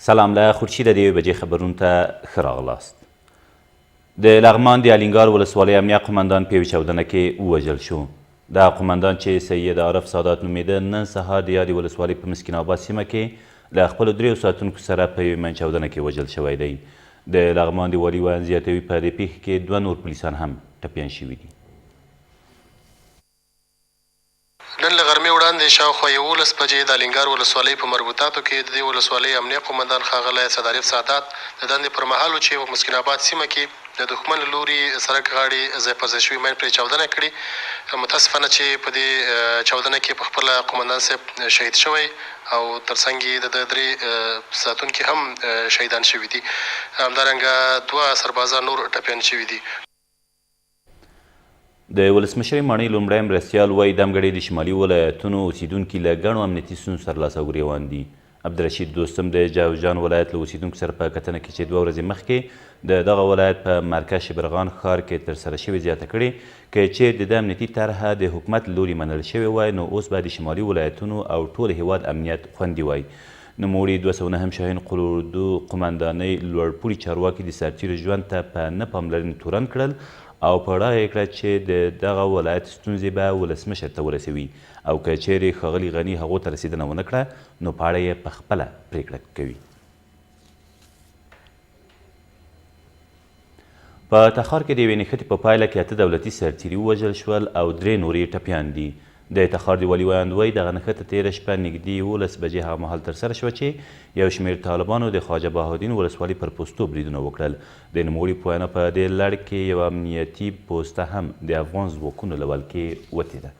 سلام له خورشید د یوې بجې خبرونو ته ښه راغلاست. د لغمان د الینګار ولسوالۍ امنیه قمندان په یوې چاودنه کې ووژل شو. دا قمندان چې سید عارف سادات نومیده نن سهار د یادې ولسوالۍ په مسکین آباد سیمه کې له خپلو 3 ساتونکو سره په یوې من چاودنه کې وژل شوی دی. د لغمان د والي ویاند زیاتوي په دې پیښې کې 2 نور پولیسان هم ټپیان شوي دي. نن له غرمې وړاندې شاوخوا 11 بجې د الینګار ولسوالۍ په مربوطاتو کې د دې ولسوالۍ امنیه قمندان ښاغلی سید عارف سادات د دندې پر مهال چې په مسکین آباد سیمه کې د دښمن له لوري سړک غاړې ځای پر ځای شوي مین پرې چاودنه کړې. متاسفانه چې په دې چاودنه کې په خپله قمندان صاحب شهید شوی او ترڅنګ یې د 3 ساتونکي هم شهیدان شوي دي. همدارنګه 2 سربازان نور ټپیان شوي دي. د ولسمشر ماڼۍ لومړی مرستیال وایي دمګړۍ د شمالي ولایتونو اوسیدونکي له ګڼو امنیتي ستونزو سره لاس او ګرېوان دي. عبدالرشید دوستم د جوزجان ولایت له اوسیدونکو سره په کتنه کې چې 2 ورځې مخکې د دغه ولایت په مرکز شبرغان ښار کې ترسره شوې زیاته کړې که چیرې د ده امنیتي طرحه د حکومت له لوري منل شوې وای نو اوس به د شمالي ولایتونو او ټول هیواد امنیت خوندي وای. نوموړي 209 شاهین قلوردو قمندانۍ لوړپوړي چارواکي د سرتیرو ژوند ته په نه پاملرنې تورن کړل او په ډاګه یې کړه چې د دغه ولایت ستونزې به ولسمشر ته ورسوي او که چیرې ښاغلي غني هغو ته رسېدنه ونه کړه نو په اړه یې پخپله پرېکړه کوي. په تخار کې د یوې نښتې په پایله کې 8 دولتي سرتیري ووژل شول او 3 نور یې ټپیان دي. د تخار د والي ویاند وایي دغه نښته تېره شپه نږدې 11 بجې هغه مهال ترسره شوه چې یو شمېر طالبانو د خواجه بهاءالدین ولسوالۍ پر پوستو بریدونه وکړل. د نوموړي په وینا په دې لړ کې یوه امنیتي پوسته هم د افغان ځواکونو له ولکې وتېده.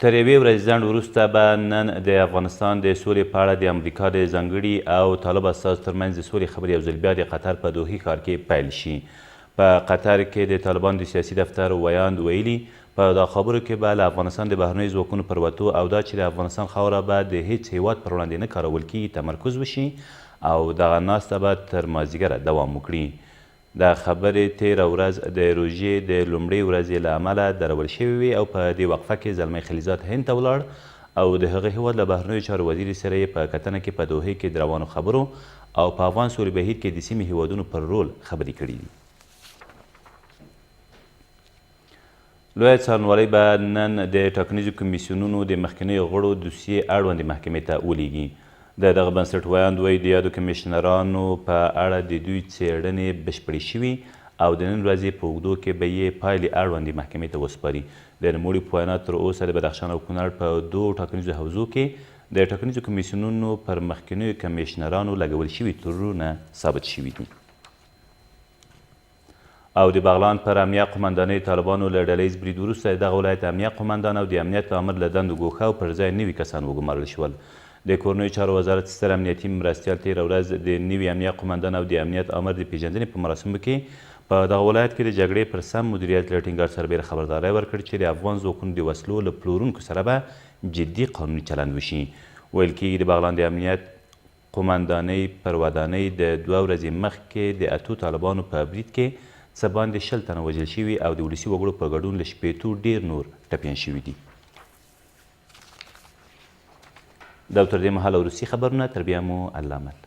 تر یوې ورځې ځنډ وروسته به نن د افغانستان د سولې په اړه د امریکا د ځانګړي او طالب استازو ترمنځ د سولې خبرې یو ځل بیا د قطر په دوحې ښار کې پیل شي. په قطر کې د طالبان د سیاسي دفتر ویاند ویلي په دا خبرو کې به له افغانستان د بهرنیو ځواکونو پر وتو او دا چې د افغانستان خاوره به د هیڅ هیواد پر وړاندې نه کارول کیږي تمرکز وشي او دغه ناسته به تر مازدیګره دوام وکړي. دا خبرې تېره ورځ د روژې د لومړۍ ورځې له امله درول شوې وې او په دې وقفه کې زلمی خلیزات هند ته ولاړ او د هغه هیواد له بهرنیو چارو وزیر سره یې په کتنه کې په دوحې کې د روانو خبرو او په افغان سولې بهیر کې د سیمې هیوادونو پر رول خبرې کړي دي. لویه څارنوالۍ به نن د ټاکنیزو کمیسیونونو د مخکینیو غړو دوسیې اړوندې محکمې ته ولیږي. د دغه بنسټ ویاند وایي د یادو کمیشنرانو په اړه د دوی څېړنې بشپړې شوي او د نن ورځې په اوږدو کې به یې پایلې اړوندې محکمې ته وسپاري. د نوموړي په وینا تر اوسه د بدخشان او کونړ په 2 ټاکنیزو حوزو کې د ټاکنیزو کمیسیونونو پر مخکینیو کمیشنرانو لګول شوي تورونه ثابت شوي دي. او د بغلان پر امنیه قمندانۍ طالبانو له ډلییز برید وروسته د دغه ولایت امنیه قمندان او د امنیت آمر له دندو ګوښه او پر ځای نوي کسان وګمارل شول. د کورنیو چارو وزارت ستر امنیتي مرستیال تېره ورځ د نوي امنیه قمندان او د امنیت آمر د پیژندنې په مراسمو کې په دغه ولایت کې د جګړې پر سم مدیریت له ټینګار سربیره خبرداری ورکړ چې د افغان ځواکونو د وسلو له پلورونکو سره به جدي قانوني چلند وشي. ویل کېږي د بغلان د امنیت قمندانۍ پر ودانۍ د 2 ورځې مخکې د 8 طالبانو په برید کې څه باندې 60 تنه وژل شوي او د ولسي وګړو په ګډون له 80 ډېر نور ټپیان شوي دي. دا تر دې مهاله وروستي خبرونه، تر بیا مو الله مل.